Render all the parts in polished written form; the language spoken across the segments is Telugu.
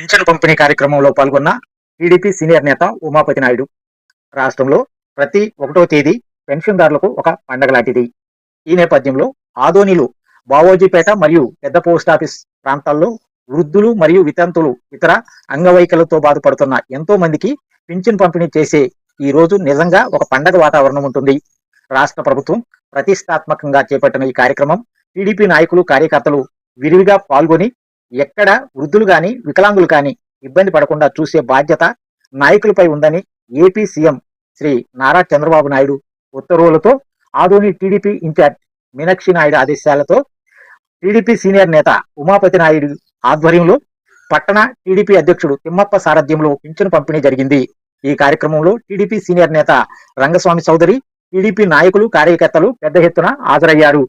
పింఛను పంపిణీ కార్యక్రమంలో పాల్గొన్న టీడీపీ సీనియర్ నేత ఉమాపతి నాయుడు. రాష్ట్రంలో ప్రతి 1వ తేదీ పెన్షన్దారులకు ఒక పండగ లాంటిది. ఈ నేపథ్యంలో ఆదోనిలో బావోజీపేట మరియు పెద్ద పోస్టాఫీస్ ప్రాంతాల్లో వృద్ధులు మరియు వితంతులు ఇతర అంగవైకల్యంతో బాధపడుతున్న ఎంతో మందికి పింఛన్ పంపిణీ చేసే ఈ రోజు నిజంగా ఒక పండగ వాతావరణం ఉంటుంది. రాష్ట్ర ప్రభుత్వం ప్రతిష్టాత్మకంగా చేపట్టిన ఈ కార్యక్రమం టీడీపీ నాయకులు కార్యకర్తలు విరివిగా పాల్గొని ఎక్కడ వృద్ధులు కానీ వికలాంగులు కానీ ఇబ్బంది పడకుండా చూసే బాధ్యత నాయకులపై ఉందని ఏపీ సీఎం శ్రీ నారా చంద్రబాబు నాయుడు ఉత్తర్వులతో ఆదోని టీడీపీ ఇన్ఛార్జ్ మీనాక్షి నాయుడు ఆదేశాలతో టీడీపీ సీనియర్ నేత ఉమాపతి నాయుడు ఆధ్వర్యంలో పట్టణ టీడీపీ అధ్యక్షుడు తిమ్మప్ప సారథ్యంలో పింఛను పంపిణీ జరిగింది. ఈ కార్యక్రమంలో టీడీపీ సీనియర్ నేత రంగస్వామి చౌదరి, టీడీపీ నాయకులు కార్యకర్తలు పెద్ద ఎత్తున హాజరయ్యారు.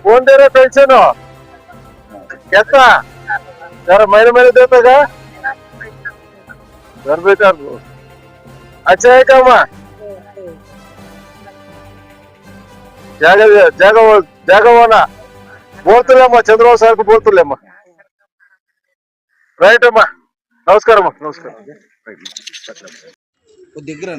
कौन दे रहे पेंशन कैसा जरा महीने देता का घर बेचार अच्छा है क्या जगह जगह जगह होना बोलते चंद्रबाबु सार को बोलते राइट अम्मा नमस्कार नमस्कार दिग्गर